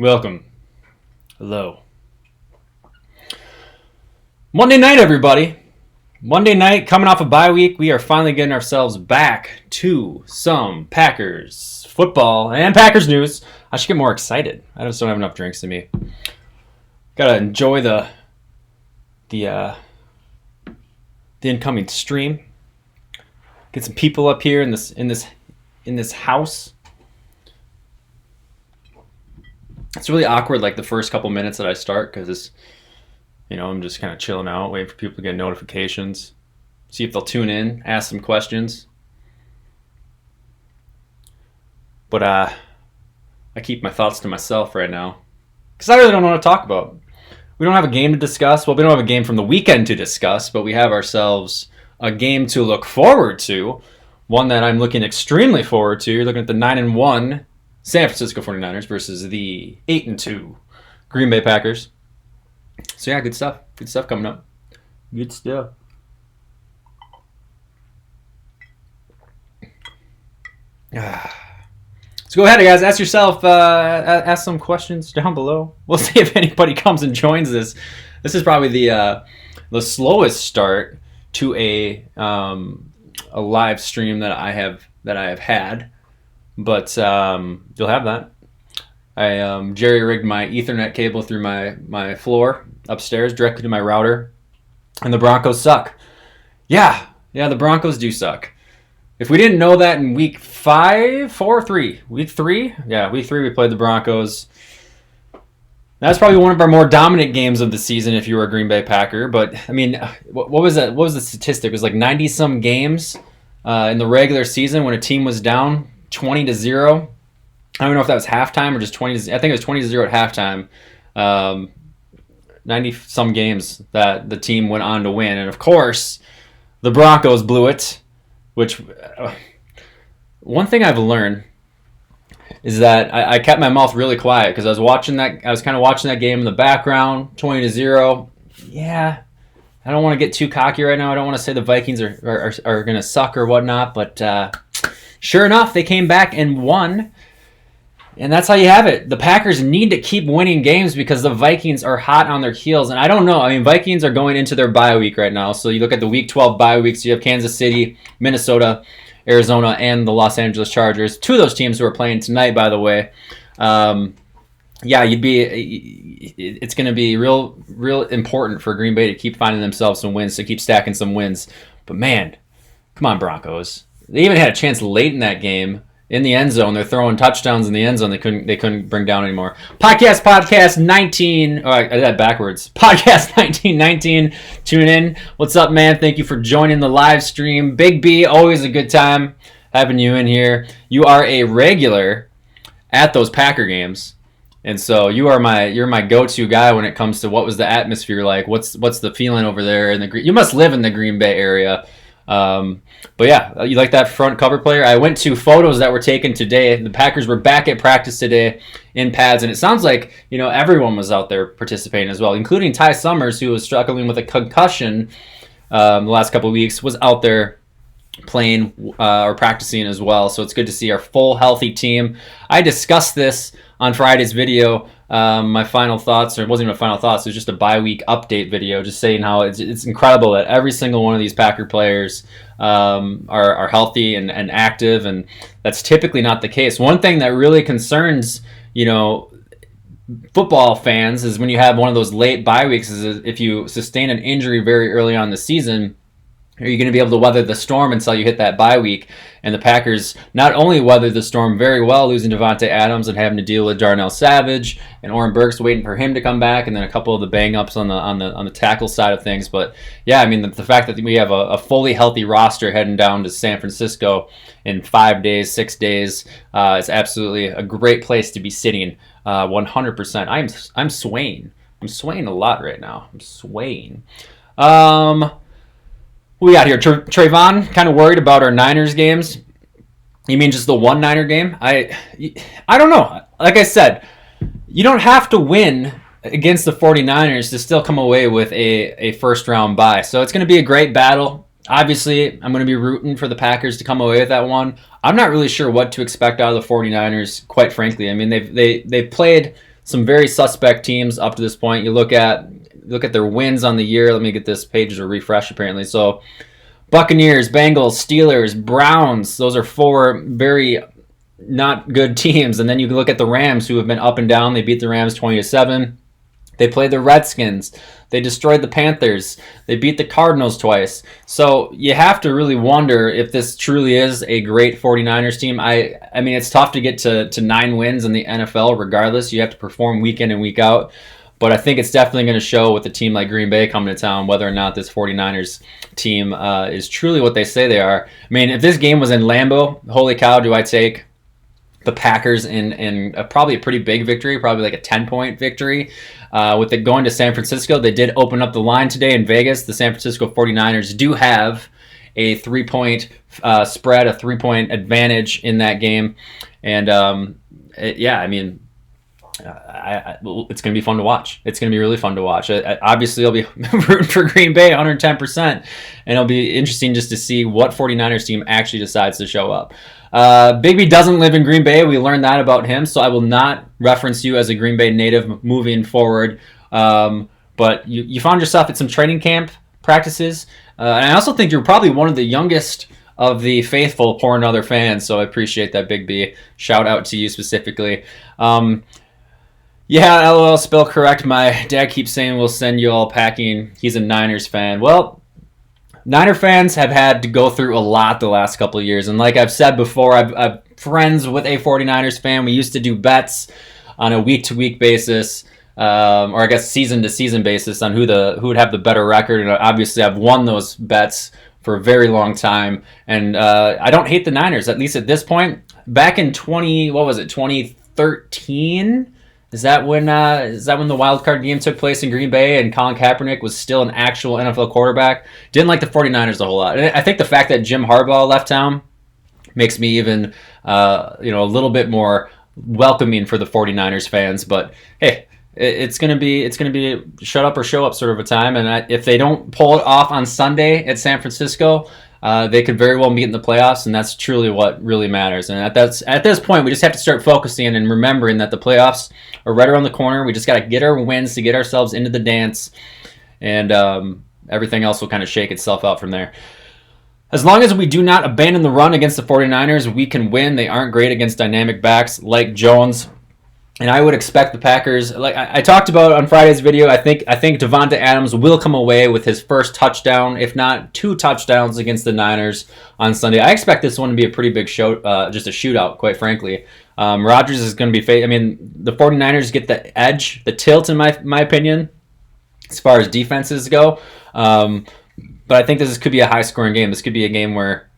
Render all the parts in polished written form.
Welcome. Hello. Monday night, everybody. Monday night, coming off a bye week, we are finally getting ourselves back to some Packers football and Packers news. I should get more excited. I just don't have enough drinks in me. Gotta enjoy the incoming stream. Get some people up here in this house. It's really awkward, like the first couple minutes that I start, because I'm just kind of chilling out, waiting for people to get notifications, see if they'll tune in, ask some questions. But I keep my thoughts to myself right now, because I really don't know what to talk about. We don't have a game to discuss. Well, we don't have a game from the weekend to discuss, but we have ourselves a game to look forward to. One that I'm looking extremely forward to. You're looking at the 9-1 San Francisco 49ers versus the 8-2 Green Bay Packers. So yeah, good stuff. Good stuff coming up. Good stuff. So go ahead, guys. Ask yourself, ask some questions down below. We'll see if anybody comes and joins this. This is probably the slowest start to a live stream that I have had. But you'll have that. I jerry-rigged my Ethernet cable through my floor upstairs directly to my router. And the Broncos suck. Yeah, the Broncos do suck. If we didn't know that in week 5, 4, 3. Week 3? Yeah, week 3 we played the Broncos. That's probably one of our more dominant games of the season if you were a Green Bay Packer. But, I mean, what was that? What was the statistic? It was like 90-some games in the regular season when a team was down 20-0. I don't know if that was halftime or just 20. I think it was 20-0 at halftime. 90-some games that the team went on to win, and of course, the Broncos blew it. Which one thing I've learned is that I kept my mouth really quiet because I was watching that. I was kind of watching that game in the background, 20-0. Yeah. I don't want to get too cocky right now. I don't want to say the Vikings are going to suck or whatnot, but sure enough, they came back and won. And that's how you have it. The Packers need to keep winning games because the Vikings are hot on their heels. And I don't know. I mean, Vikings are going into their bye week right now. So you look at the Week 12 bye weeks. You have Kansas City, Minnesota, Arizona, and the Los Angeles Chargers. 2 of those teams who are playing tonight, by the way. It's going to be real important for Green Bay to keep finding themselves some wins, to keep stacking some wins. But man, come on, Broncos. They even had a chance late in that game in the end zone. They're throwing touchdowns in the end zone. They couldn't bring down anymore. Podcast 19. Oh, I did that backwards. Podcast 1919. Tune in. What's up, man? Thank you for joining the live stream. Big B, always a good time having you in here. You are a regular at those Packer games. And so you're my go-to guy when it comes to what was the atmosphere like. What's the feeling over there in you must live in the Green Bay area. But yeah, you like that front cover player? I went to photos that were taken today. The Packers were back at practice today in pads, and it sounds like everyone was out there participating as well, including Ty Summers, who was struggling with a concussion the last couple of weeks, was out there playing or practicing as well. So it's good to see our full healthy team. I discussed this on Friday's video. My final thoughts, or it wasn't even my final thoughts, it was just a bye-week update video, just saying how it's incredible that every single one of these Packer players are healthy and active, and that's typically not the case. One thing that really concerns, football fans is when you have one of those late bye weeks, is if you sustain an injury very early on in the season, are you going to be able to weather the storm until you hit that bye week? And the Packers not only weathered the storm very well, losing Devontae Adams and having to deal with Darnell Savage and Oren Burks, waiting for him to come back, and then a couple of the bang-ups on the tackle side of things. But yeah, I mean, the fact that we have a fully healthy roster heading down to San Francisco in 5 days, 6 days, is absolutely a great place to be sitting. 100%. I'm swaying. I'm swaying a lot right now. I'm swaying. What we got here? Trayvon, kind of worried about our Niners games. You mean just the one Niner game? I don't know. Like I said, you don't have to win against the 49ers to still come away with a first-round bye. So it's going to be a great battle. Obviously, I'm going to be rooting for the Packers to come away with that one. I'm not really sure what to expect out of the 49ers, quite frankly. I mean, they've played some very suspect teams up to this point. You look at their wins on the year. Let me get this page to refresh apparently. So Buccaneers, Bengals, Steelers, Browns. Those are 4 very not good teams. And then you look at the Rams, who have been up and down. They beat the Rams 20-7. They played the Redskins. They destroyed the Panthers. They beat the Cardinals twice. So you have to really wonder if this truly is a great 49ers team. I mean, it's tough to get to 9 wins in the NFL regardless. You have to perform week in and week out. But I think it's definitely going to show with a team like Green Bay coming to town whether or not this 49ers team is truly what they say they are. I mean, if this game was in Lambeau, holy cow, do I take the Packers in probably a pretty big victory, probably like a 10-point victory. With it going to San Francisco, they did open up the line today in Vegas. The San Francisco 49ers do have a 3-point spread, a 3-point advantage in that game. And I mean, it's going to be fun to watch. It's going to be really fun to watch. Obviously, I'll be rooting for Green Bay 110%, and it'll be interesting just to see what 49ers team actually decides to show up. Big B doesn't live in Green Bay. We learned that about him, so I will not reference you as a Green Bay native moving forward. But you found yourself at some training camp practices, and I also think you're probably one of the youngest of the faithful Pour Another fans, so I appreciate that, Big B. Shout out to you specifically. Yeah, LOL, spell correct. My dad keeps saying we'll send you all packing. He's a Niners fan. Well, Niner fans have had to go through a lot the last couple of years. And like I've said before, I'm friends with a 49ers fan. We used to do bets on a week-to-week basis, or I guess season-to-season basis on who would have the better record. And obviously I've won those bets for a very long time. And I don't hate the Niners, at least at this point. Back in 2013? Is that when the wild card game took place in Green Bay and Colin Kaepernick was still an actual NFL quarterback? Didn't like the 49ers a whole lot. And I think the fact that Jim Harbaugh left town makes me even a little bit more welcoming for the 49ers fans. But hey, it's gonna be shut up or show up sort of a time. And if they don't pull it off on Sunday at San Francisco, they could very well meet in the playoffs, and that's truly what really matters. And at this point, we just have to start focusing and remembering that the playoffs are right around the corner. We just got to get our wins to get ourselves into the dance, and everything else will kind of shake itself out from there. As long as we do not abandon the run against the 49ers, we can win. They aren't great against dynamic backs like Jones. And I would expect the Packers, like I talked about on Friday's video, I think Devonta Adams will come away with his first touchdown, if not 2 touchdowns against the Niners on Sunday. I expect this one to be a pretty big show, just a shootout, quite frankly. Rodgers is going to be, the 49ers get the edge, the tilt, in my opinion, as far as defenses go. But I think this could be a high-scoring game. This could be a game where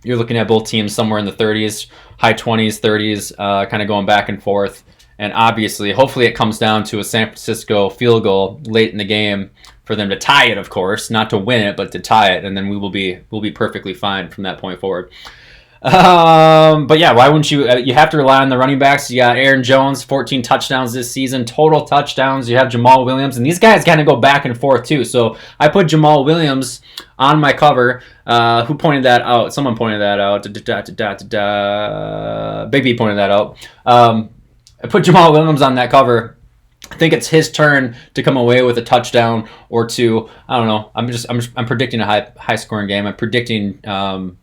you're looking at both teams somewhere in the 30s, high 20s, 30s, kind of going back and forth. And obviously, hopefully it comes down to a San Francisco field goal late in the game for them to tie it, of course. Not to win it, but to tie it. And then we'll be perfectly fine from that point forward. But yeah, why wouldn't you? You have to rely on the running backs. You got Aaron Jones, 14 touchdowns this season, total touchdowns. You have Jamal Williams, and these guys kind of go back and forth too. So I put Jamal Williams on my cover. Who pointed that out? Someone pointed that out. Big B pointed that out. I put Jamal Williams on that cover. I think it's his turn to come away with a touchdown or 2. I don't know. I'm predicting a high scoring game. I'm predicting some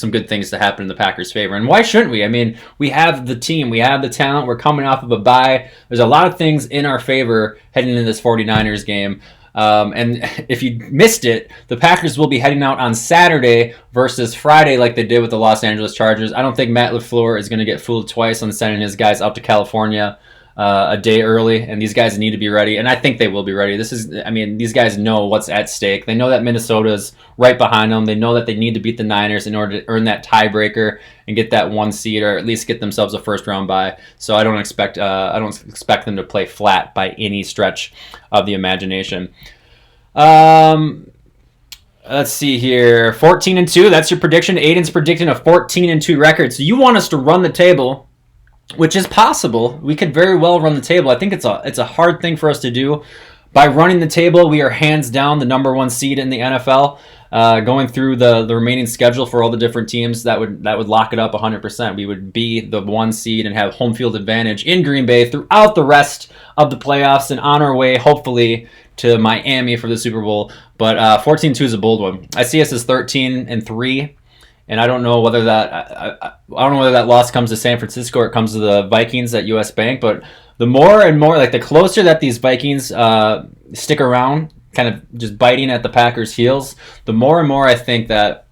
good things to happen in the Packers' favor. And why shouldn't we? I mean, we have the team, we have the talent. We're coming off of a bye. There's a lot of things in our favor heading into this 49ers game. And if you missed it, the Packers will be heading out on Saturday versus Friday like they did with the Los Angeles Chargers. I don't think Matt LaFleur is going to get fooled twice on sending his guys out to California a day early, and these guys need to be ready, and I think they will be ready. These guys know what's at stake. They know that Minnesota's right behind them. They know that they need to beat the Niners in order to earn that tiebreaker and get that 1 seed, or at least get themselves a first-round bye. So I don't expect them to play flat by any stretch of the imagination. Let's see here. 14-2. That's your prediction. Aiden's predicting a 14-2 record. So you want us to run the table, which is possible. We could very well run the table. I think it's a hard thing for us to do, by running the table, we are hands down the #1 seed in the NFL. Going through the remaining schedule for all the different teams, that would lock it up 100%. We would be the 1 seed and have home field advantage in Green Bay throughout the rest of the playoffs and on our way, hopefully, to Miami for the Super Bowl. But 14-2 is a bold one. I see us as 13-3, and I don't know whether that loss comes to San Francisco or it comes to the Vikings at US Bank. But the more and more, like the closer that these Vikings stick around, kind of just biting at the Packers' heels, the more and more I think that,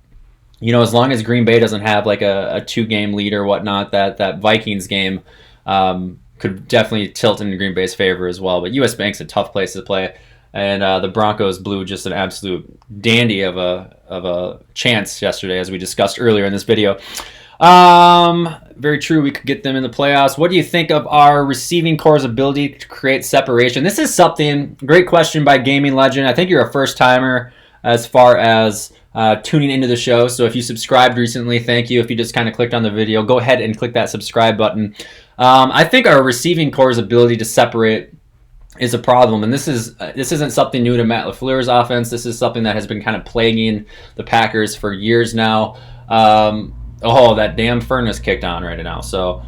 as long as Green Bay doesn't have like a 2-game lead or whatnot, that Vikings game could definitely tilt in Green Bay's favor as well. But US Bank's a tough place to play, and the Broncos blew just an absolute dandy of a chance yesterday, as we discussed earlier in this video. Very true. We could get them in the playoffs. What do you think of our receiving core's ability to create separation? This is something, great question by Gaming Legend. I think you're a first timer as far as tuning into the show. So if you subscribed recently, thank you. If you just kind of clicked on the video, go ahead and click that subscribe button. I think our receiving core's ability to separate is a problem, and this isn't something new to Matt LaFleur's offense. This is something that has been kind of plaguing the Packers for years now. Oh, that damn furnace kicked on right now. So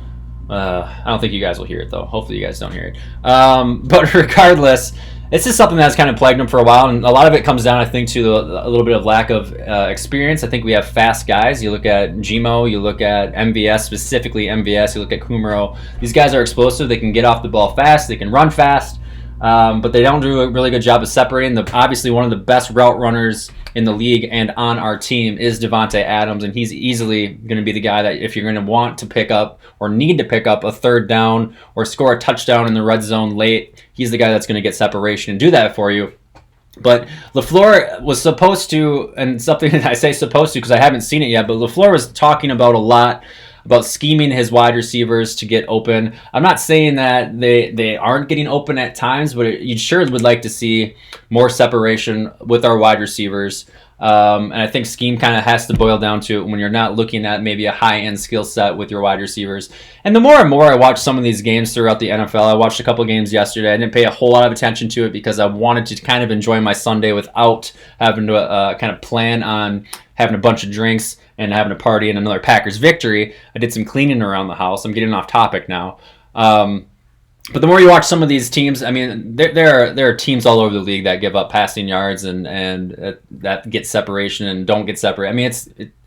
I don't think you guys will hear it, though. Hopefully you guys don't hear it. But regardless, this is something that's kind of plagued them for a while, and a lot of it comes down, I think, to a little bit of lack of experience. I think we have fast guys. You look at Gmo, you look at MVS, specifically MVS, you look at Kumaro. These guys are explosive. They can get off the ball fast. They can run fast. But they don't do a really good job of separating. Obviously, one of the best route runners in the league and on our team is Devontae Adams, and he's easily going to be the guy that if you're going to want to pick up or need to pick up a 3rd down or score a touchdown in the red zone late, he's the guy that's going to get separation and do that for you. But LaFleur was supposed to, and something that I say supposed to because I haven't seen it yet, but LaFleur was talking about a lot about scheming his wide receivers to get open. I'm not saying that they aren't getting open at times, but you sure would like to see more separation with our wide receivers. And I think scheme kind of has to boil down to when you're not looking at maybe a high-end skill set with your wide receivers. And the more and more I watch some of these games throughout the NFL, I watched a couple games yesterday. I didn't pay a whole lot of attention to it because I wanted to kind of enjoy my Sunday without having to kind of plan on having a bunch of drinks and having a party and another Packers victory. I did some cleaning around the house. I'm getting off topic now. But the more you watch some of these teams, I mean, there are teams all over the league that give up passing yards and that get separation and don't get separate. I mean,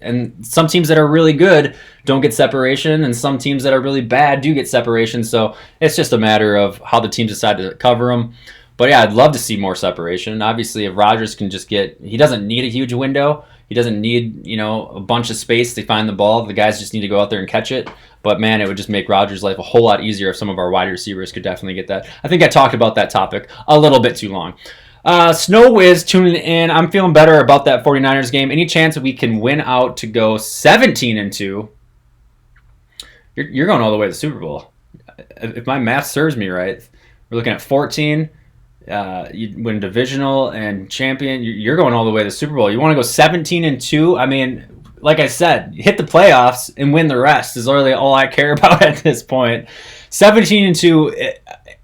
and some teams that are really good don't get separation, and some teams that are really bad do get separation. So it's just a matter of how the teams decide to cover them. But yeah, I'd love to see more separation. Obviously, if Rodgers can just he doesn't need a huge window. He doesn't need, a bunch of space to find the ball. The guys just need to go out there and catch it. But, man, it would just make Rodgers' life a whole lot easier if some of our wide receivers could definitely get that. I think I talked about that topic a little bit too long. Snow Wiz tuning in. I'm feeling better about that 49ers game. Any chance we can win out to go 17-2? You're going all the way to the Super Bowl. If my math serves me right, we're looking at 14. You win divisional and champion. You're going all the way to the Super Bowl. You want to go 17-2? I mean, like I said, hit the playoffs and win the rest is really all I care about at this point. 17-2,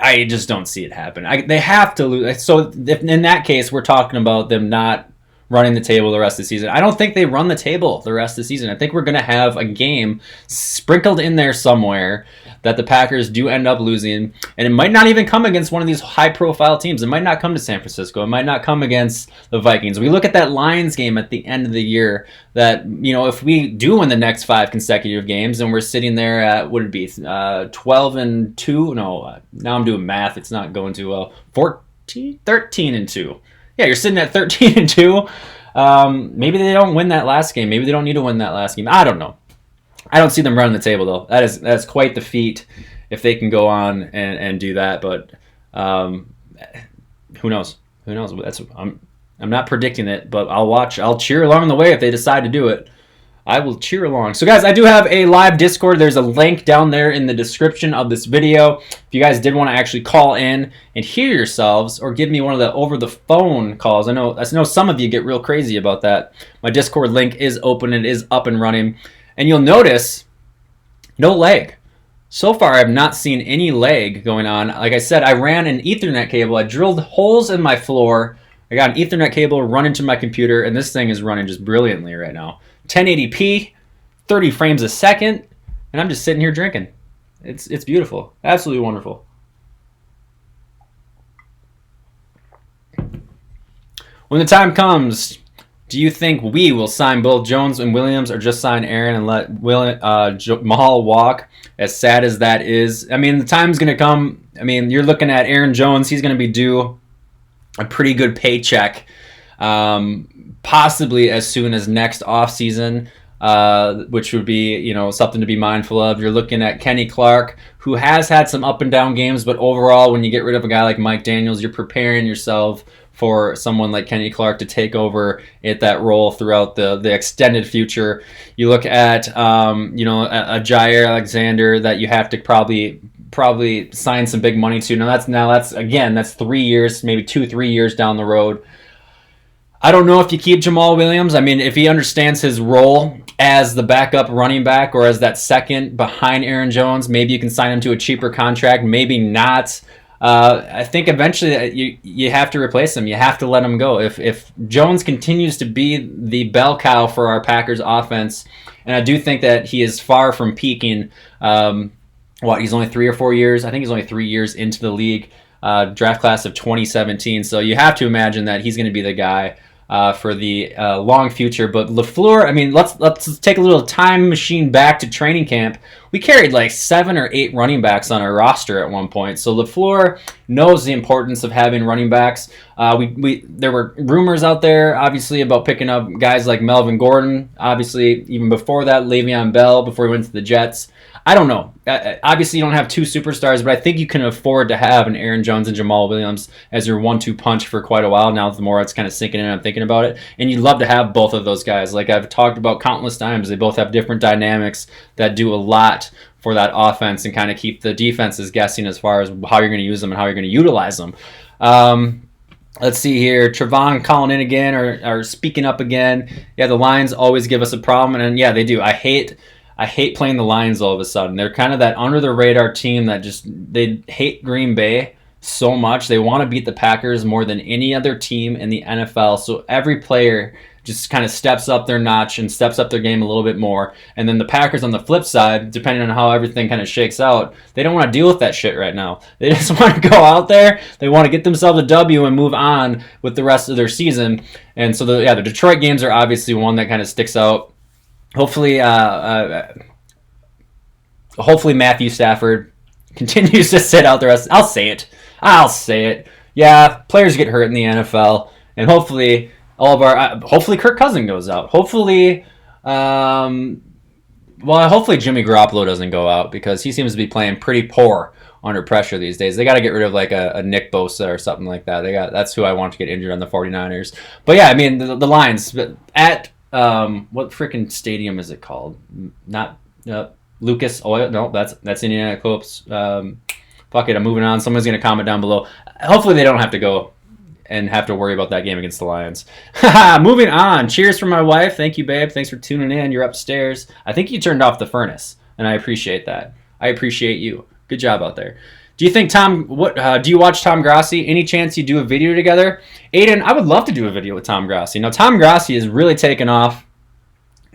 I just don't see it happen. They have to lose. So if, in that case, we're talking about them not running the table the rest of the season. I don't think they run the table the rest of the season. I think we're going to have a game sprinkled in there somewhere that the Packers do end up losing, and it might not even come against one of these high-profile teams. It might not come to San Francisco. It might not come against the Vikings. We look at that Lions game at the end of the year that, if we do win the next 5 consecutive games and we're sitting there at, what would it be, 12-2? No, now I'm doing math. It's not going too well. 13-2. Yeah, you're sitting at 13-2. Maybe they don't win that last game. Maybe they don't need to win that last game. I don't know. I don't see them running the table, though. That's quite the feat if they can go on and do that. But who knows? Who knows? I'm not predicting it, but I'll watch. I'll cheer along the way if they decide to do it. I will cheer along. So, guys, I do have a live Discord. There's a link down there in the description of this video. If you guys did want to actually call in and hear yourselves or give me one of the over-the-phone calls. I know some of you get real crazy about that. My Discord link is open. It is up and running. And you'll notice no lag. So far, I've not seen any lag going on. Like I said, I ran an Ethernet cable. I drilled holes in my floor. I got an Ethernet cable run into my computer, and this thing is running just brilliantly right now. 1080p, 30 frames a second, and I'm just sitting here drinking. It's beautiful. Absolutely wonderful. When the time comes, do you think we will sign both Jones and Williams, or just sign Aaron and let Mahal walk? As sad as that is, I mean, the time's going to come. I mean, you're looking at Aaron Jones. He's going to be due a pretty good paycheck, possibly as soon as next offseason, which would be, you know, something to be mindful of. You're looking at Kenny Clark, who has had some up and down games, but overall, when you get rid of a guy like Mike Daniels, you're preparing yourself for someone like Kenny Clark to take over at that role throughout the extended future. You look at you know, a Jair Alexander that you have to probably sign some big money to. That's 3 years, maybe 2-3 years down the road. I don't know if you keep Jamal Williams. I mean, if he understands his role as the backup running back or as that second behind Aaron Jones, maybe you can sign him to a cheaper contract, maybe not. I think eventually you have to replace him. You have to let him go. If Jones continues to be the bell cow for our Packers offense, and I do think that he is far from peaking. He's only 3 or 4 years. I think he's only 3 years into the league. Draft class of 2017. So you have to imagine that he's going to be the guy for the long future. But LaFleur, I mean, let's take a little time machine back to training camp. We carried like 7 or 8 running backs on our roster at one point. So LaFleur knows the importance of having running backs. There were rumors out there, obviously, about picking up guys like Melvin Gordon. Obviously, even before that, Le'Veon Bell before he went to the Jets. I don't know. Obviously, you don't have 2 superstars, but I think you can afford to have an Aaron Jones and Jamal Williams as your 1-2 punch for quite a while now. The more it's kind of sinking in, I'm thinking about it. And you'd love to have both of those guys. Like I've talked about countless times, they both have different dynamics that do a lot for that offense and kind of keep the defenses guessing as far as how you're going to use them and how you're going to utilize them. Let's see here. Trevon calling in again or speaking up again. Yeah, the Lions always give us a problem. And yeah, they do. I hate playing the Lions all of a sudden. They're kind of that under-the-radar team that they hate Green Bay so much. They want to beat the Packers more than any other team in the NFL. So every player just kind of steps up their notch and steps up their game a little bit more. And then the Packers on the flip side, depending on how everything kind of shakes out, they don't want to deal with that shit right now. They just want to go out there. They want to get themselves a W and move on with the rest of their season. And so the Detroit games are obviously one that kind of sticks out. Hopefully Matthew Stafford continues to sit out the rest. I'll say it. Yeah, players get hurt in the NFL, and hopefully hopefully Kirk Cousins goes out. Hopefully Jimmy Garoppolo doesn't go out because he seems to be playing pretty poor under pressure these days. They got to get rid of like a Nick Bosa or something like that. That's who I want to get injured on the 49ers. But yeah, I mean the Lions at what freaking stadium is it called? Not Lucas Oil. No, that's Indianapolis. Fuck it, I'm moving on. Someone's gonna comment down below. Hopefully they don't have to go and have to worry about that game against the Lions. Moving on. Cheers from my wife. Thank you, babe. Thanks for tuning in. You're upstairs. I think you turned off the furnace, and I appreciate that. I appreciate you. Good job out there. Do you think do you watch Tom Grassi? Any chance you do a video together? Aiden, I would love to do a video with Tom Grassi. Now, Tom Grassi has really taken off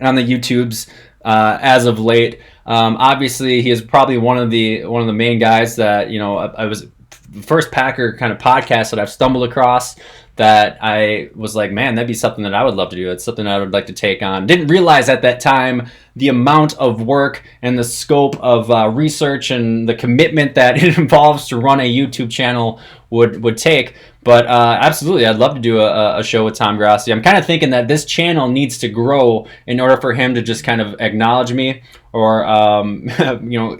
on the YouTubes as of late. Obviously, he is probably one of the main guys that, I was the first Packer kind of podcast that I've stumbled across that I was like, man, that'd be something that I would love to do. It's something I would like to take on. Didn't realize at that time the amount of work and the scope of research and the commitment that it involves to run a YouTube channel would take. But absolutely, I'd love to do a show with Tom Grassi. I'm kind of thinking that this channel needs to grow in order for him to just kind of acknowledge me or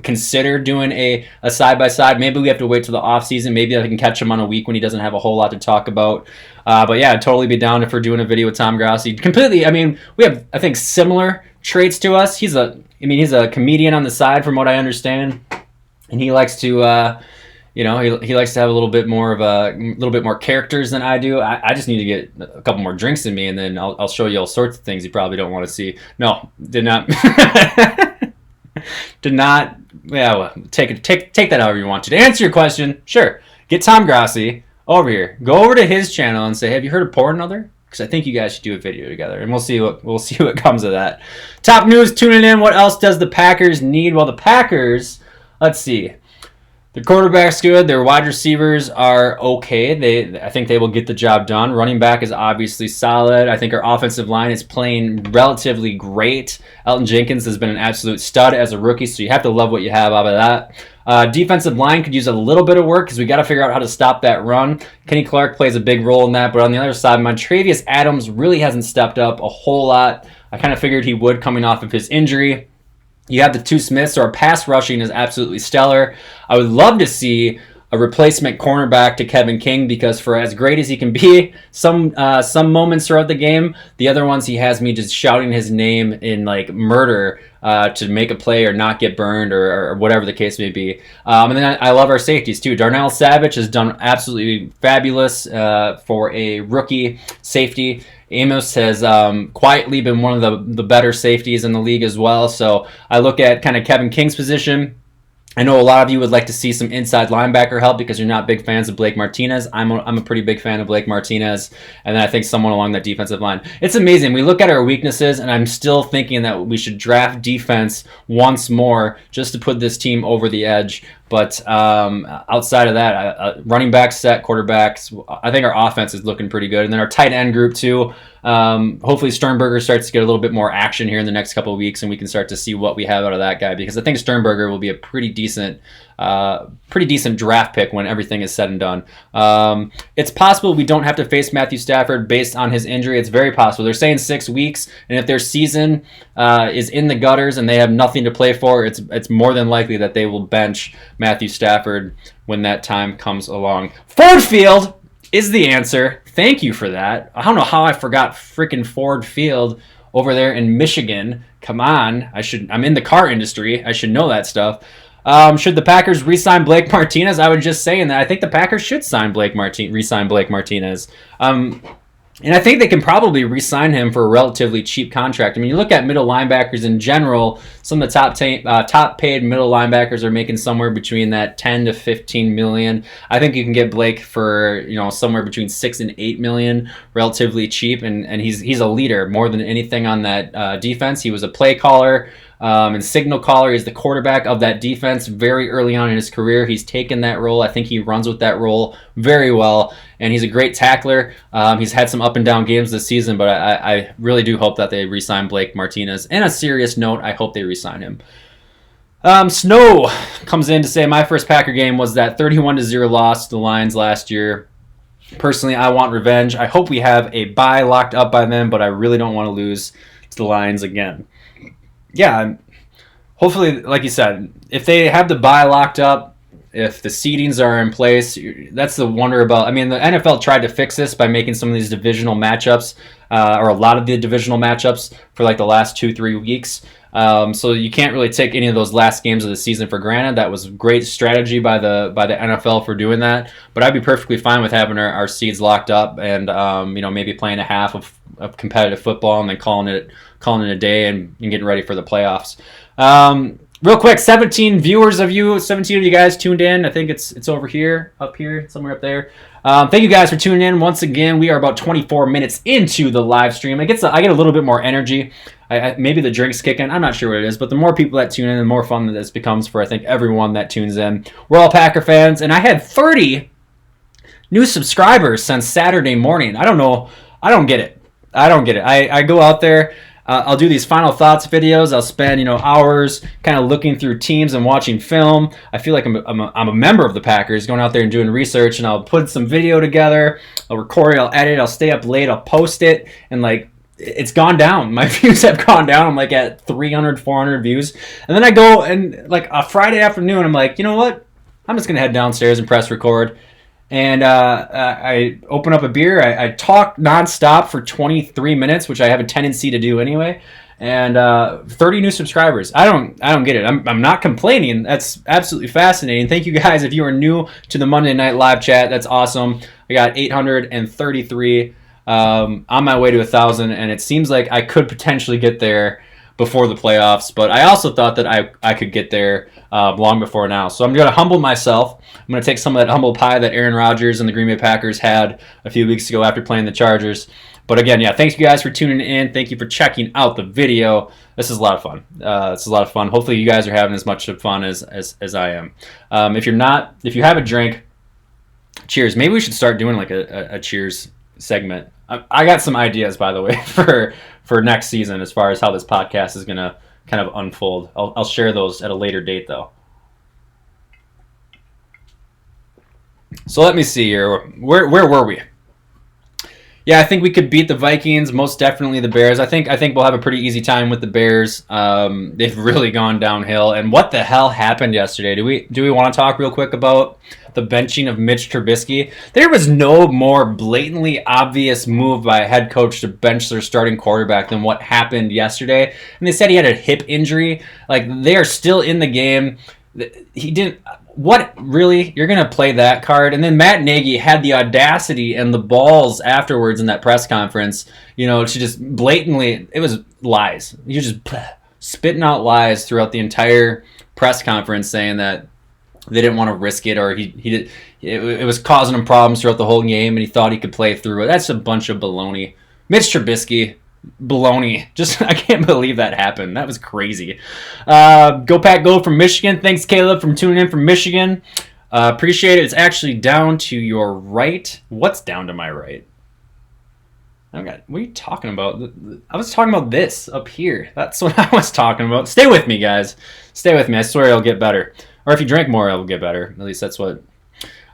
consider doing a side-by-side. Maybe we have to wait till the off-season. Maybe I can catch him on a week when he doesn't have a whole lot to talk about. But yeah, I'd totally be down if we're doing a video with Tom Grassi. Completely, I mean, we have, I think, similar traits to us. He's a comedian on the side from what I understand. And he likes to... he likes to have a little bit more characters than I do. I just need to get a couple more drinks in me, and then I'll show you all sorts of things you probably don't want to see. No, did not. did not. Yeah, well, take that however you want to. To answer your question, sure, get Tom Grassi over here. Go over to his channel and say, "Have you heard of Poor Another?" Because I think you guys should do a video together, and we'll see what comes of that. Top news, tuning in. What else does the Packers need? Well, the Packers, let's see. The quarterback's good. Their wide receivers are okay. I think they will get the job done. Running back is obviously solid. I think our offensive line is playing relatively great. Elton Jenkins has been an absolute stud as a rookie, so you have to love what you have out of that. Defensive line could use a little bit of work because we got to figure out how to stop that run. Kenny Clark plays a big role in that, but on the other side, Montravius Adams really hasn't stepped up a whole lot. I kind of figured he would coming off of his injury. You have the two Smiths, so our pass rushing is absolutely stellar. I would love to see a replacement cornerback to Kevin King because for as great as he can be, some moments throughout the game, the other ones he has me just shouting his name in like murder to make a play or not get burned or whatever the case may be. And then I love our safeties too. Darnell Savage has done absolutely fabulous for a rookie safety. Amos has quietly been one of the better safeties in the league as well. So I look at kind of Kevin King's position. I know a lot of you would like to see some inside linebacker help because you're not big fans of Blake Martinez. I'm a pretty big fan of Blake Martinez, and then I think someone along that defensive line. It's amazing. We look at our weaknesses, and I'm still thinking that we should draft defense once more just to put this team over the edge. But outside of that, running back set, quarterbacks, I think our offense is looking pretty good. And then our tight end group too. Hopefully Sternberger starts to get a little bit more action here in the next couple of weeks, and we can start to see what we have out of that guy because I think Sternberger will be a pretty decent draft pick when everything is said and done. It's possible we don't have to face Matthew Stafford based on his injury. It's very possible. They're saying 6 weeks, and if their season is in the gutters and they have nothing to play for, it's more than likely that they will bench Matthew Stafford when that time comes along. Ford Field is the answer. Thank you for that. I don't know how I forgot freaking Ford Field over there in Michigan. Come on. I'm in the car industry. I should know that stuff. Should the Packers re-sign Blake Martinez? I was just saying that I think the Packers should re-sign Blake Martinez. And I think they can probably re-sign him for a relatively cheap contract. I mean, you look at middle linebackers in general, some of the top paid middle linebackers are making somewhere between that 10 to 15 million. I think you can get Blake for, somewhere between 6 and 8 million, relatively cheap, and he's a leader more than anything on that defense. He was a play caller and signal caller. He's the quarterback of that defense very early on in his career. He's taken that role. I think he runs with that role very well, and he's a great tackler. He's had some up and down games this season, but I really do hope that they re-sign Blake Martinez. And a serious note, I hope they re-sign him. Snow comes in to say, my first Packer game was that 31-0 loss to the Lions last year. Personally, I want revenge. I hope we have a bye locked up by then, but I really don't want to lose to the Lions again. Yeah, hopefully, like you said, if they have the bye locked up, if the seedings are in place, that's the wonder about. I mean, the NFL tried to fix this by making some of these divisional matchups, or a lot of the divisional matchups for like the last 2-3 weeks. So you can't really take any of those last games of the season for granted. That was great strategy by the NFL for doing that. But I'd be perfectly fine with having our seeds locked up and maybe playing a half of competitive football and then calling it a day and getting ready for the playoffs. Real quick, 17 of you guys tuned in. I think it's over here, up here, somewhere up there. Thank you guys for tuning in. Once again, we are about 24 minutes into the live stream. I get a little bit more energy. Maybe the drinks kick in. I'm not sure what it is, but the more people that tune in, the more fun that this becomes for, I think, everyone that tunes in. We're all Packer fans, and I had 30 new subscribers since Saturday morning. I don't know. I don't get it. I go out there. I'll do these final thoughts videos. I'll spend hours kind of looking through teams and watching film. I feel like I'm a member of the Packers, going out there and doing research, and I'll put some video together. I'll record it. I'll edit. I'll stay up late. I'll post it, and it's gone down. My views have gone down. I'm at 300, 400 views, and then I go and a Friday afternoon, I'm like, you know what? I'm just gonna head downstairs and press record. And I open up a beer. I talk nonstop for 23 minutes, which I have a tendency to do anyway. And 30 new subscribers. I don't get it. I'm not complaining. That's absolutely fascinating. Thank you guys. If you are new to the Monday Night Live chat, that's awesome. I got 833 on my way to 1,000, and it seems like I could potentially get there before the playoffs, but I also thought that I could get there long before now. So I'm going to humble myself. I'm going to take some of that humble pie that Aaron Rodgers and the Green Bay Packers had a few weeks ago after playing the Chargers. But again, yeah, thanks you guys for tuning in. Thank you for checking out the video. This is a lot of fun. This is a lot of fun. Hopefully you guys are having as much fun as I am. If you're not, if you have a drink, cheers. Maybe we should start doing like a cheers segment. I got some ideas, by the way, for next season as far as how this podcast is going to kind of unfold. I'll share those at a later date, though. So let me see here. Where were we? Yeah, I think we could beat the Vikings. Most definitely the Bears. I think we'll have a pretty easy time with the Bears. They've really gone downhill. And what the hell happened yesterday? Do we want to talk real quick about the benching of Mitch Trubisky? There was no more blatantly obvious move by a head coach to bench their starting quarterback than what happened yesterday. And they said he had a hip injury. Like, they are still in the game. He didn't. What, really? You're going to play that card? And then Matt Nagy had the audacity and the balls afterwards in that press conference, to just blatantly, it was lies. He was just spitting out lies throughout the entire press conference, saying that they didn't want to risk it, or it was causing him problems throughout the whole game, and he thought he could play through it. That's a bunch of baloney. Mitch Trubisky, baloney. Just, I can't believe that happened. That was crazy. Go Pack Go from Michigan. Thanks, Caleb, from tuning in from Michigan. Appreciate it. It's actually down to your right. What's down to my right? What are you talking about? I was talking about this up here. That's what I was talking about. Stay with me, guys. Stay with me. I swear it'll get better. Or if you drink more, it'll get better. At least that's what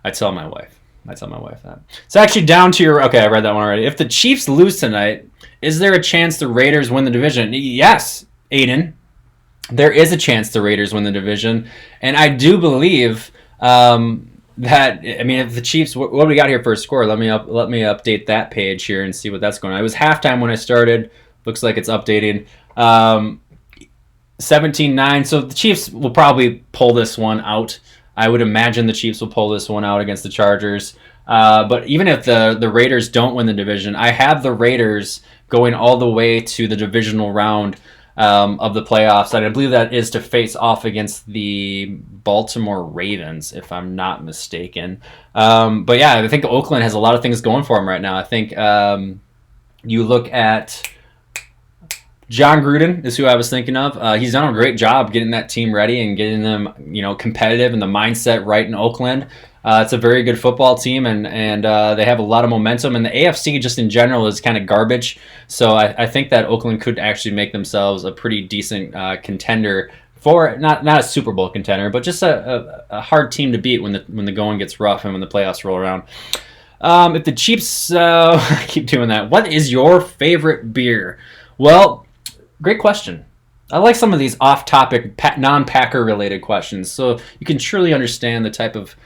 I tell my wife. I tell my wife that. It's actually down to your... Okay, I read that one already. If the Chiefs lose tonight, is there a chance the Raiders win the division? Yes, Aiden. There is a chance the Raiders win the division. And I do believe that... I mean, if the Chiefs... What do we got here for a score? Let me update that page here and see what that's going on. It was halftime when I started. Looks like it's updating. 17-9. So the Chiefs will probably pull this one out. I would imagine the Chiefs will pull this one out against the Chargers. But even if the Raiders don't win the division, I have the Raiders going all the way to the divisional round of the playoffs. And I believe that is to face off against the Baltimore Ravens, if I'm not mistaken. But yeah, I think Oakland has a lot of things going for them right now. I think you look at... John Gruden is who I was thinking of. He's done a great job getting that team ready and getting them, competitive and the mindset right in Oakland. It's a very good football team, and they have a lot of momentum. And the AFC just in general is kind of garbage. So I think that Oakland could actually make themselves a pretty decent contender for not a Super Bowl contender, but just a hard team to beat when the going gets rough and when the playoffs roll around. If the Chiefs, I keep doing that. What is your favorite beer? Well, great question. I like some of these off-topic, non-Packer related questions, so you can truly understand the type of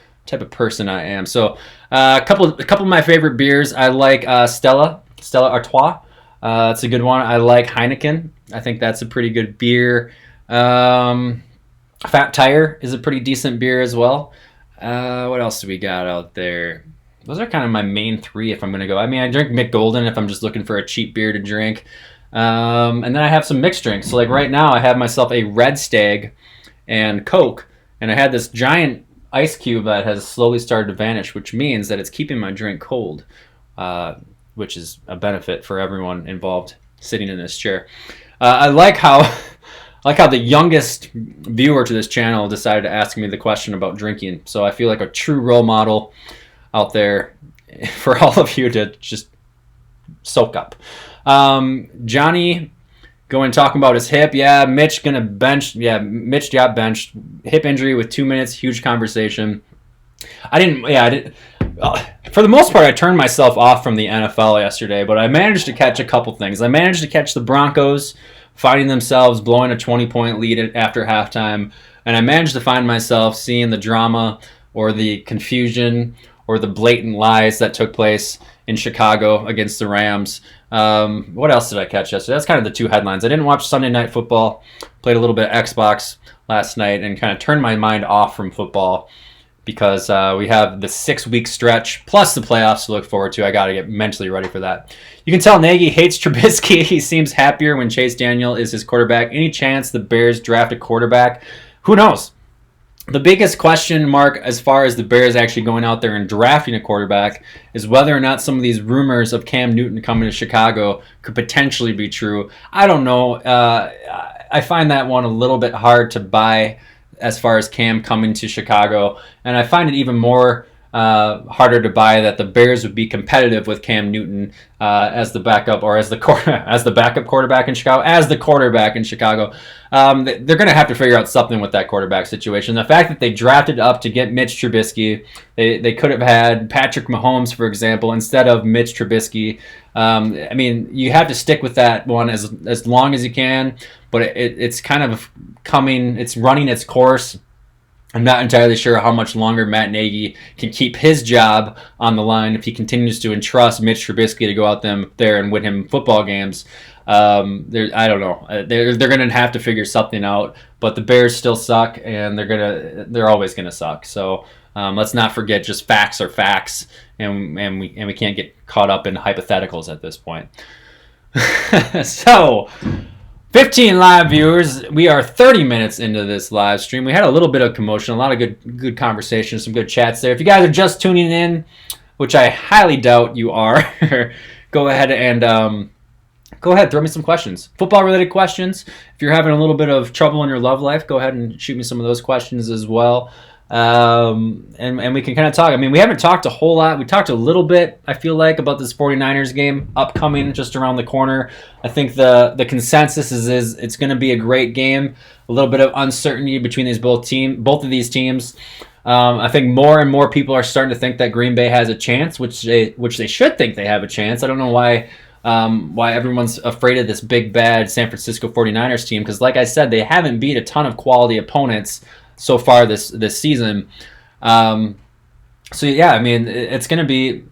person I am. So, a couple of my favorite beers. I like Stella Artois. It's a good one. I like Heineken. I think that's a pretty good beer. Fat Tire is a pretty decent beer as well. What else do we got out there? Those are kind of my main three if I'm going to go. I mean, I drink Mick Golden if I'm just looking for a cheap beer to drink. And then I have some mixed drinks. So like right now I have myself a Red Stag and Coke, and I had this giant ice cube that has slowly started to vanish, which means that it's keeping my drink cold, which is a benefit for everyone involved sitting in this chair. I like how the youngest viewer to this channel decided to ask me the question about drinking. So I feel like a true role model out there for all of you to just soak up. Johnny going talking about his hip. Yeah, Mitch gonna bench. Yeah, Mitch got benched. Hip injury with 2 minutes. Huge conversation. I didn't. For the most part, I turned myself off from the NFL yesterday, but I managed to catch a couple things. I managed to catch the Broncos finding themselves blowing a 20-point lead after halftime, and I managed to find myself seeing the drama or the confusion or the blatant lies that took place in Chicago against the Rams. What else did I catch yesterday? That's kind of the two headlines. I didn't watch Sunday Night Football. Played a little bit of Xbox last night and kind of turned my mind off from football. because we have the 6-week stretch plus the playoffs to look forward to. I got to get mentally ready for that. You can tell Nagy hates Trubisky. He seems happier when Chase Daniel is his quarterback. Any chance the Bears draft a quarterback? Who knows? The biggest question mark as far as the Bears actually going out there and drafting a quarterback is whether or not some of these rumors of Cam Newton coming to Chicago could potentially be true. I don't know. I find that one a little bit hard to buy as far as Cam coming to Chicago, and I find it even more harder to buy that the Bears would be competitive with Cam Newton as the backup or as the backup quarterback in Chicago, as the quarterback in Chicago. They're going to have to figure out something with that quarterback situation. The fact that they drafted up to get Mitch Trubisky, they could have had Patrick Mahomes, for example, instead of Mitch Trubisky. I mean, you have to stick with that one as long as you can, but it's kind of coming, it's running its course. I'm not entirely sure how much longer Matt Nagy can keep his job on the line if he continues to entrust Mitch Trubisky to go out there and win him football games. I don't know. They're going to have to figure something out. But the Bears still suck, and they're always going to suck. So let's not forget just facts are facts, and we can't get caught up in hypotheticals at this point. So. 15 live viewers. We are 30 minutes into this live stream. We had a little bit of commotion, a lot of good conversation, some good chats there. If you guys are just tuning in, which I highly doubt you are, go ahead and throw me some questions. Football-related questions. If you're having a little bit of trouble in your love life, go ahead and shoot me some of those questions as well. And we can kind of talk. I mean, we haven't talked a whole lot. We talked a little bit, I feel like, about this 49ers game upcoming just around the corner. I think the consensus is it's going to be a great game. A little bit of uncertainty between both of these teams. I think more and more people are starting to think that Green Bay has a chance, which they should think they have a chance. I don't know why everyone's afraid of this big, bad San Francisco 49ers team, because like I said, they haven't beat a ton of quality opponents so far this season. So yeah, I mean, it's going to be,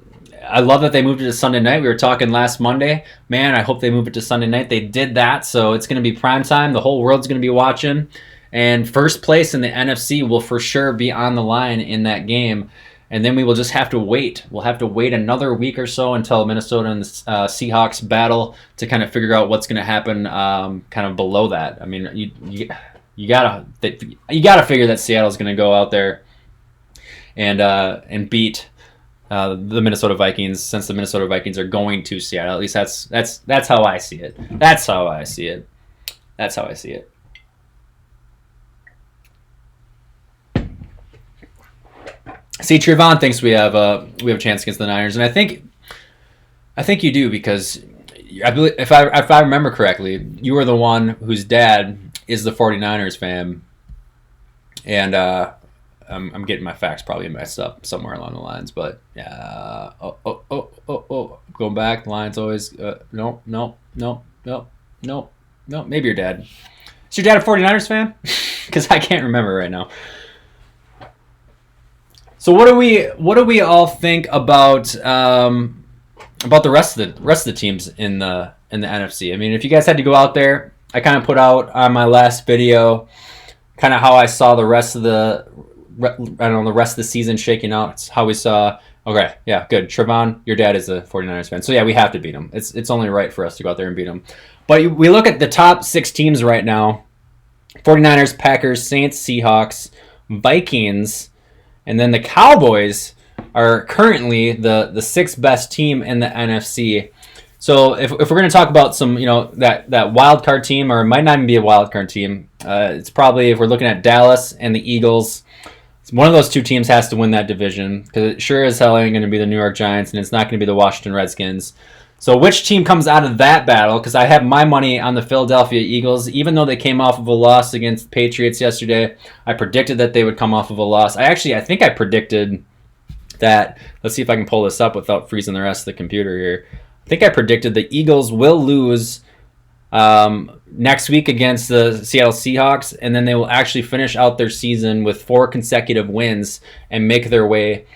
I love that they moved it to Sunday night. We were talking last Monday. Man, I hope they move it to Sunday night. They did that, so it's going to be prime time. The whole world's going to be watching. And first place in the NFC will for sure be on the line in that game. And then we will just have to wait. We'll have to wait another week or so until Minnesota and the Seahawks battle to kind of figure out what's going to happen kind of below that. I mean, you gotta figure that Seattle's going to go out there and beat the Minnesota Vikings, since the Minnesota Vikings are going to Seattle. At least that's how I see it. That's how I see it. See, Trevon thinks we have a chance against the Niners, and I think you do, because I believe, if I remember correctly, you were the one whose dad is the 49ers fan, and I'm getting my facts probably messed up somewhere along the lines, but going back, the Lions always no, maybe your dad. Is your dad a 49ers fan? Because I can't remember right now. So what do we all think about the rest of the teams in the NFC? I mean, if you guys had to go out there, I kind of put out on my last video kind of how I saw the rest of the season shaking out. It's how we saw. Okay, yeah, good. Trevon, your dad is a 49ers fan, so yeah, we have to beat them. It's only right for us to go out there and beat them. But we look at the top 6 teams right now: 49ers, Packers, Saints, Seahawks, Vikings. And then the Cowboys are currently the 6th best team in the NFC. So if we're going to talk about some, that wild card team, or it might not even be a wild card team, it's probably, if we're looking at Dallas and the Eagles, one of those two teams has to win that division, because it sure as hell ain't going to be the New York Giants, and it's not going to be the Washington Redskins. So which team comes out of that battle? Because I have my money on the Philadelphia Eagles. Even though they came off of a loss against the Patriots yesterday, I predicted that they would come off of a loss. I think I predicted that, let's see if I can pull this up without freezing the rest of the computer here. I think I predicted the Eagles will lose next week against the Seattle Seahawks, and then they will actually finish out their season with 4 consecutive wins and make their way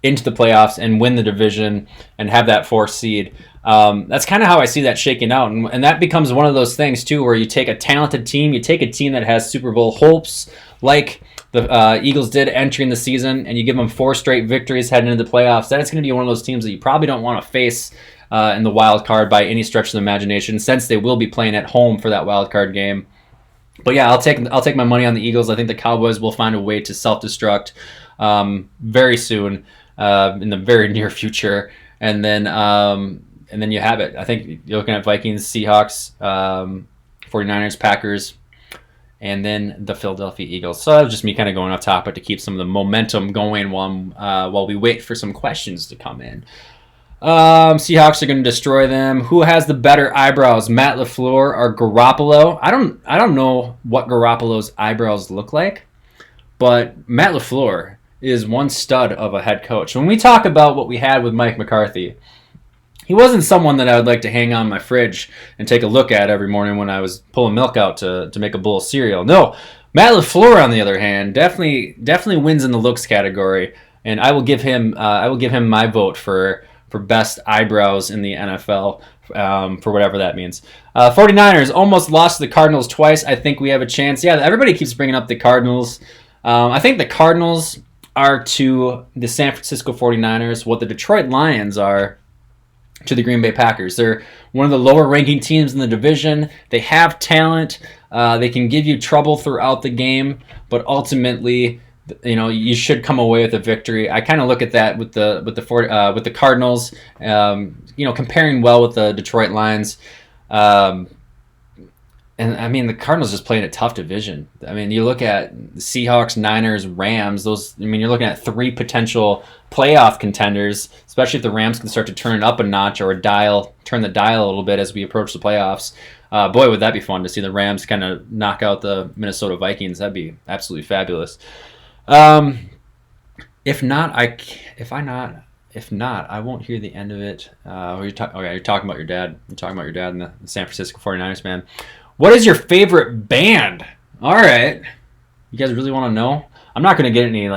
into the playoffs and win the division and have that 4th seed. That's kind of how I see that shaking out, and that becomes one of those things too, where you take a talented team, you take a team that has Super Bowl hopes, like the Eagles did entering the season, and you give them 4 straight victories heading into the playoffs, that is going to be one of those teams that you probably don't want to face in the wild card by any stretch of the imagination, since they will be playing at home for that wild card game. But yeah, I'll take my money on the Eagles. I think the Cowboys will find a way to self-destruct very soon, in the very near future, and then you have it. I think you're looking at Vikings, Seahawks, 49ers, Packers, and then the Philadelphia Eagles. So that was just me kind of going off topic to keep some of the momentum going while we wait for some questions to come in. Seahawks are going to destroy them. Who has the better eyebrows, Matt LaFleur or Garoppolo? I don't know what Garoppolo's eyebrows look like, but Matt LaFleur is one stud of a head coach. When we talk about what we had with Mike McCarthy, he wasn't someone that I would like to hang on my fridge and take a look at every morning when I was pulling milk out to make a bowl of cereal. No, Matt LaFleur, on the other hand, definitely wins in the looks category, and I will give him my vote for best eyebrows in the NFL, for whatever that means. 49ers almost lost to the Cardinals twice. I think we have a chance. Yeah, everybody keeps bringing up the Cardinals. I think the Cardinals are to the San Francisco 49ers what the Detroit Lions are to the Green Bay Packers. They're one of the lower ranking teams in the division. They have talent. They can give you trouble throughout the game, but ultimately, you should come away with a victory. I kind of look at that with the Cardinals, comparing well with the Detroit Lions. And I mean, the Cardinals just playing a tough division. I mean, you look at the Seahawks, Niners, Rams. You're looking at 3 potential playoff contenders, especially if the Rams can start to turn it up a notch or turn the dial a little bit as we approach the playoffs. Boy, would that be fun to see the Rams kind of knock out the Minnesota Vikings. That'd be absolutely fabulous. If not, I won't hear the end of it. You're talking about your dad. You're talking about your dad and the San Francisco 49ers, man. What is your favorite band? All right. You guys really want to know? I'm not going to get any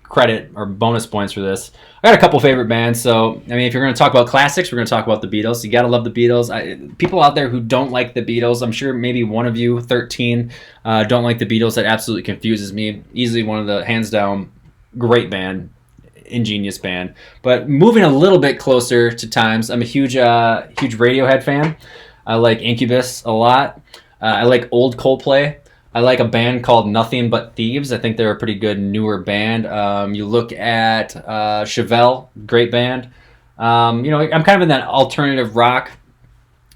credit or bonus points for this. I got a couple favorite bands. So, if you're going to talk about classics, we're going to talk about the Beatles. You got to love the Beatles. People out there who don't like the Beatles, I'm sure maybe one of you, 13, don't like the Beatles. That absolutely confuses me. Easily one of the hands down great band, ingenious band. But moving a little bit closer to times, I'm a huge Radiohead fan. I like Incubus a lot. I like old Coldplay. I like a band called Nothing But Thieves. I think they're a pretty good newer band. You look at Chevelle, great band. I'm kind of in that alternative rock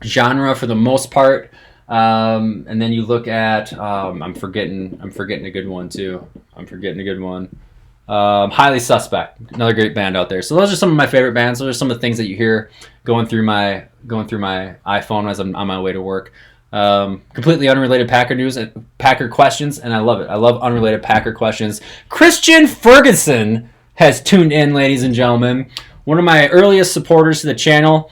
genre for the most part. And then you look at I'm forgetting a good one too. Highly Suspect, another great band out there. So those are some of my favorite bands. Those are some of the things that you hear going through my iPhone as I'm on my way to work. Completely unrelated Packer news and Packer questions, and I love it. I love unrelated Packer questions. Christian Ferguson has tuned in, ladies and gentlemen. One of my earliest supporters to the channel.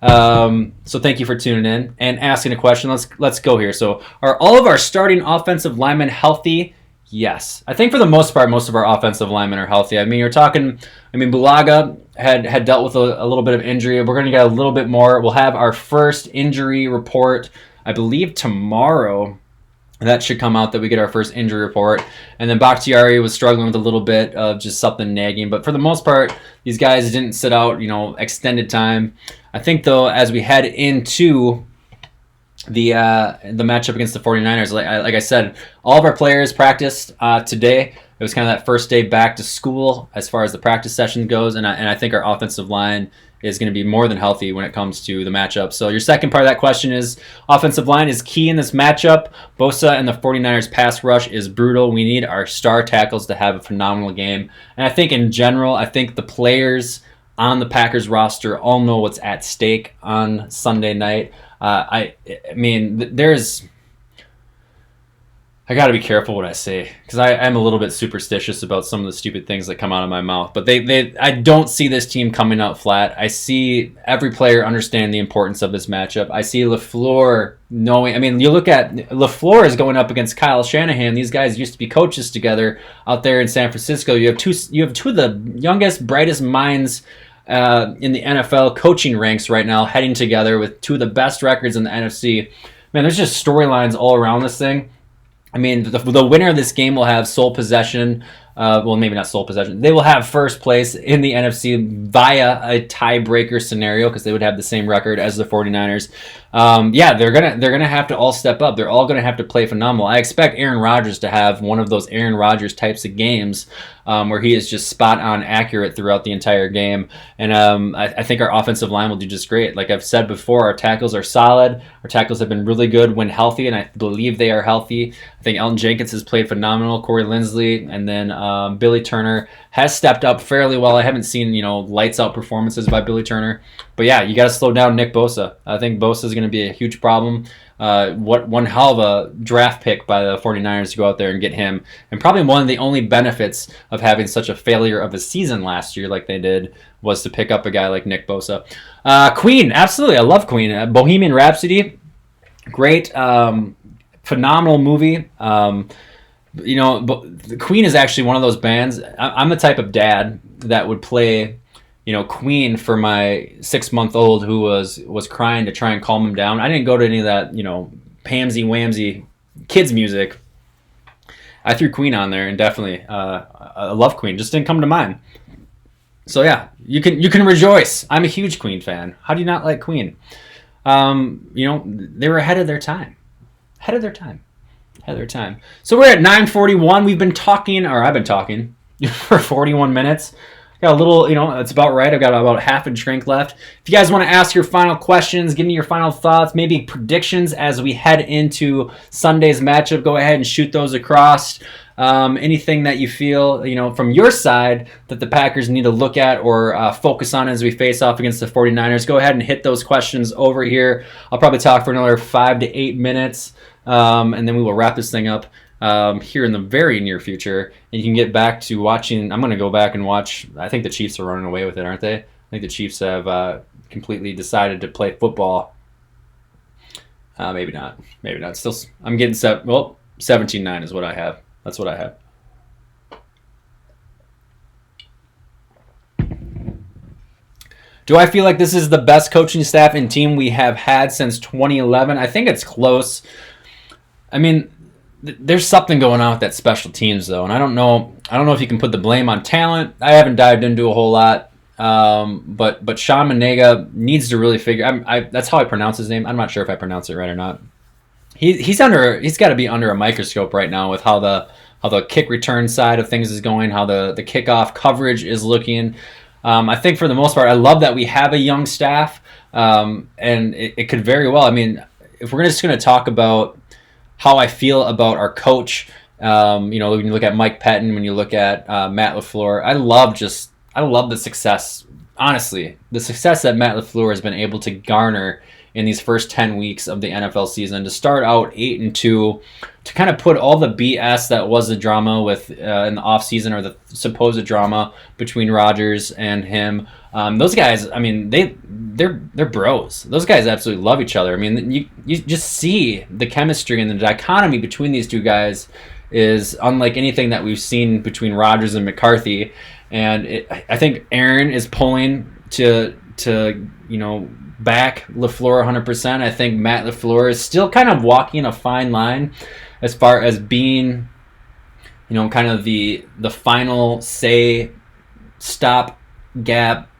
So thank you for tuning in and asking a question. Let's go here. So, are all of our starting offensive linemen healthy? Yes. I think for the most part, most of our offensive linemen are healthy. Bulaga had dealt with a little bit of injury. We're going to get a little bit more. We'll have our first injury report, I believe, tomorrow. That should come out that we get our first injury report. And then Bakhtiari was struggling with a little bit of just something nagging. But for the most part, these guys didn't sit out, extended time. I think, though, as we head into the matchup against the 49ers, like I said, all of our players practiced today. It was kind of that first day back to school as far as the practice session goes, and I think our offensive line is going to be more than healthy when it comes to the matchup. So your second part of that question is, offensive line is key in this matchup. Bosa and the 49ers pass rush is brutal. We need our star tackles to have a phenomenal game. And I think in general, the players on the Packers roster all know what's at stake on Sunday night. I got to be careful what I say because I'm a little bit superstitious about some of the stupid things that come out of my mouth. But I don't see this team coming out flat. I see every player understand the importance of this matchup. I see LaFleur knowing. You look at LaFleur is going up against Kyle Shanahan. These guys used to be coaches together out there in San Francisco. You have two of the youngest, brightest minds in the NFL coaching ranks right now, heading together with two of the best records in the NFC. Man, there's just storylines all around this thing. I mean, the winner of this game will have sole possession. Well, maybe not sole possession. They will have first place in the NFC via a tiebreaker scenario because they would have the same record as the 49ers. Yeah, they're gonna have to all step up. They're all gonna have to play phenomenal. I expect Aaron Rodgers to have one of those Aaron Rodgers types of games where he is just spot on accurate throughout the entire game. And I think our offensive line will do just great. Like I've said before, our tackles are solid. Our tackles have been really good when healthy, and I believe they are healthy. I think Elton Jenkins has played phenomenal. Corey Linsley, and then Billy Turner has stepped up fairly well. I haven't seen lights out performances by Billy Turner, but yeah, you got to slow down Nick Bosa. I think Bosa is going to be a huge problem. What one hell of a draft pick by the 49ers to go out there and get him, and probably one of the only benefits of having such a failure of a season last year like they did was to pick up a guy like Nick Bosa. Queen, absolutely, I love Queen. Bohemian Rhapsody, great, phenomenal movie. But the Queen is actually one of those bands. I'm the type of dad that would play, Queen for my 6-month-old who was crying to try and calm him down. I didn't go to any of that, pamsy whamsy kids music. I threw Queen on there, and definitely, I love Queen. Just didn't come to mind. So yeah, you can rejoice. I'm a huge Queen fan. How do you not like Queen? They were ahead of their time. So we're at 9:41. We've been talking, or I've been talking for 41 minutes. Got a little, it's about right. I've got about half a drink left. If you guys want to ask your final questions, give me your final thoughts, maybe predictions as we head into Sunday's matchup, go ahead and shoot those across. Anything that you feel, from your side that the Packers need to look at or focus on as we face off against the 49ers, go ahead and hit those questions over here. I'll probably talk for another 5 to 8 minutes, and then we will wrap this thing up here in the very near future. And you can get back to watching. I'm going to go back and watch. I think the Chiefs are running away with it, aren't they? I think the Chiefs have completely decided to play football. Maybe not. Still, I'm getting 17-9 is what I have. That's what I have. Do I feel like this is the best coaching staff and team we have had since 2011? I think it's close. I mean, there's something going on with that special teams, though, and I don't know if you can put the blame on talent. I haven't dived into a whole lot, but Sean Manega needs to really figure. That's how I pronounce his name. I'm not sure if I pronounce it right or not. He's got to be under a microscope right now with how the kick return side of things is going, how the kickoff coverage is looking. I think for the most part, I love that we have a young staff, and it could very well. I mean, if we're just going to talk about how I feel about our coach, when you look at Mike Pettin, when you look at Matt LaFleur, I love the success. Honestly, the success that Matt LaFleur has been able to garner in these first 10 weeks of the NFL season, to start out 8-2, to kind of put all the BS that was the drama with in the offseason, or the supposed drama between Rodgers and him. Those guys, I mean, they're bros. Those guys absolutely love each other. I mean, you just see the chemistry and the dichotomy between these two guys is unlike anything that we've seen between Rodgers and McCarthy. And I think Aaron is pulling to back LaFleur 100%. I think Matt LaFleur is still kind of walking a fine line as far as being, kind of the final say, stop gap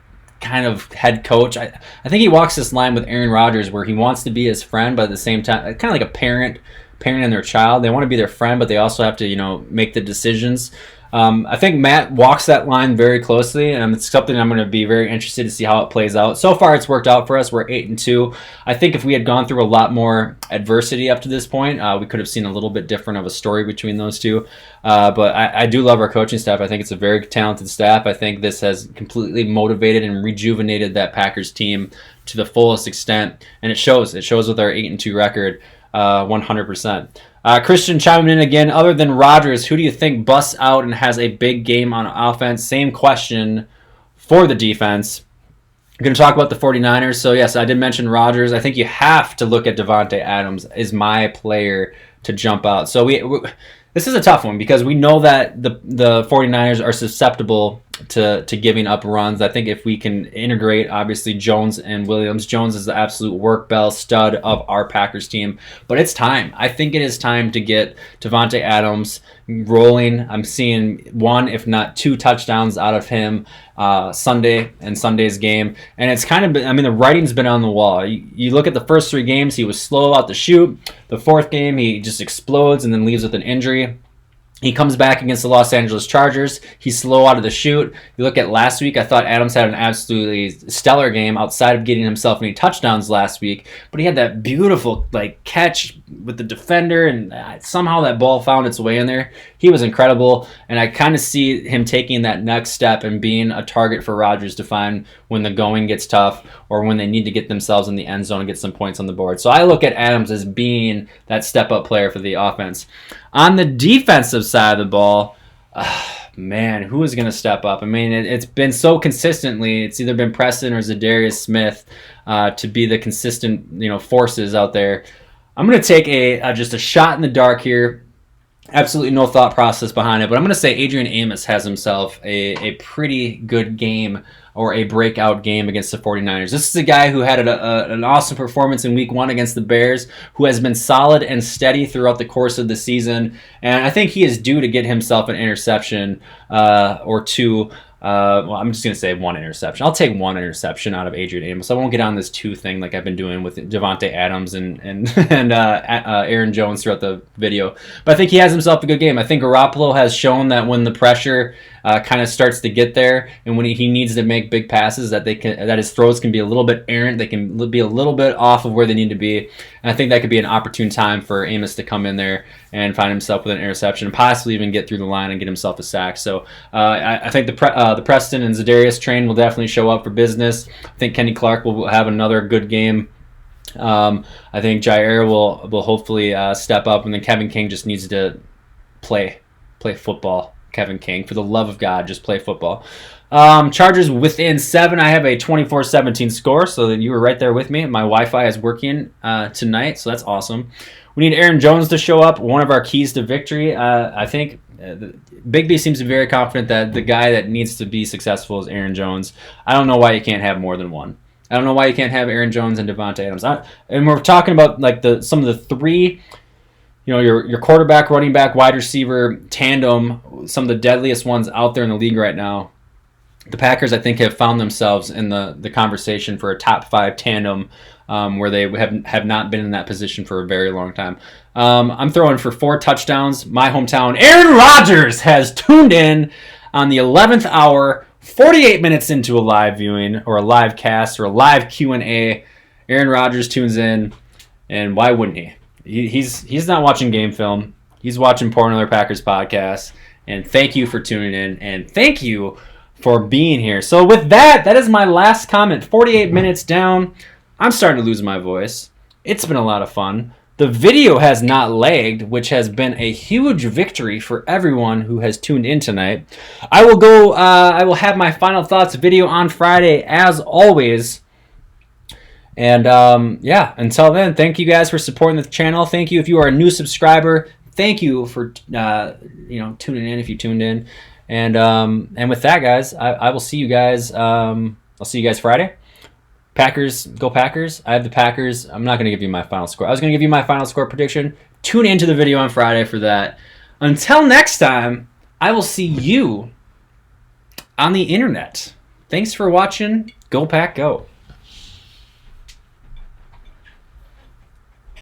kind of head coach. I think he walks this line with Aaron Rodgers where he wants to be his friend, but at the same time, kind of like a parent and their child. They want to be their friend, but they also have to, make the decisions. I think Matt walks that line very closely, and it's something I'm going to be very interested to see how it plays out. So far, it's worked out for us. We're 8-2. I think if we had gone through a lot more adversity up to this point, we could have seen a little bit different of a story between those two. But I do love our coaching staff. I think it's a very talented staff. I think this has completely motivated and rejuvenated that Packers team to the fullest extent, and it shows. It shows with our 8-2 record, 100%. Christian chiming in again. Other than Rodgers, who do you think busts out and has a big game on offense? Same question for the defense. I'm going to talk about the 49ers. So, yes, I did mention Rodgers. I think you have to look at Devontae Adams as my player to jump out. So, this is a tough one because we know that the 49ers are susceptible to giving up runs. I think if we can integrate, obviously, Jones and Williams. Jones is the absolute work bell stud of our Packers team. But it's time. I think it is time to get Davante Adams rolling. I'm seeing one, if not two touchdowns out of him Sunday and Sunday's game. And it's kind of been, I mean, the writing's been on the wall. You look at the first 3 games, he was slow out the chute. The 4th game, he just explodes and then leaves with an injury. He comes back against the Los Angeles Chargers. He's slow out of the chute. You look at last week, I thought Adams had an absolutely stellar game outside of getting himself any touchdowns last week. But he had that beautiful catch with the defender, and somehow that ball found its way in there. He was incredible, and I kind of see him taking that next step and being a target for Rodgers to find when the going gets tough or when they need to get themselves in the end zone and get some points on the board. So I look at Adams as being that step-up player for the offense. On the defensive side of the ball, man, who is going to step up? I mean, it's been so consistently. It's either been Preston or Zadarius Smith to be the consistent, forces out there. I'm going to take just a shot in the dark here. Absolutely no thought process behind it, but I'm going to say Adrian Amos has himself a pretty good game or a breakout game against the 49ers. This is a guy who had an awesome performance in Week 1 against the Bears, who has been solid and steady throughout the course of the season, and I think he is due to get himself an interception or two. Well, I'm just going to say 1 interception. I'll take 1 interception out of Adrian Amos. I won't get on this 2 thing like I've been doing with Davante Adams and Aaron Jones throughout the video. But I think he has himself a good game. I think Garoppolo has shown that when the pressure kind of starts to get there and when he needs to make big passes, that his throws can be a little bit errant. They can be a little bit off of where they need to be. And I think that could be an opportune time for Amos to come in there and find himself with an interception and possibly even get through the line and get himself a sack. So I think the Preston and Zadarius train will definitely show up for business. I think Kenny Clark will have another good game. I think Jair will hopefully step up, and then Kevin King just needs to play football. Kevin King, for the love of God, just play football. Chargers within 7. I have a 24-17 score, so that you were right there with me. My Wi-Fi is working tonight, so that's awesome. We need Aaron Jones to show up, one of our keys to victory. I think Big B seems to be very confident that the guy that needs to be successful is Aaron Jones. I don't know why you can't have more than one. I don't know why you can't have Aaron Jones and Davante Adams. And we're talking about some of the 3, your quarterback, running back, wide receiver tandem, some of the deadliest ones out there in the league right now. The Packers, I think, have found themselves in the conversation for a top 5 tandem where they have not been in that position for a very long time. I'm throwing for 4 touchdowns. My hometown, Aaron Rodgers, has tuned in on the 11th hour, 48 minutes into a live viewing or a live cast or a live Q&A. Aaron Rodgers tunes in, and why wouldn't he? He's not watching game film. He's watching Pour Another Packers podcast. And thank you for tuning in, and thank you for being here. So with that is my last comment. 48 minutes down. I'm starting to lose my voice. It's been a lot of fun. The video has not lagged, which has been a huge victory for everyone who has tuned in tonight. I will have my final thoughts video on Friday, as always. And until then, thank you guys for supporting the channel. Thank you if you are a new subscriber. Thank you for tuning in if you tuned in. And with that, guys, I will see you guys. I'll see you guys Friday. Packers, go Packers. I have the Packers. I'm not going to give you my final score. I was going to give you my final score prediction. Tune into the video on Friday for that. Until next time, I will see you on the internet. Thanks for watching. Go Pack, go.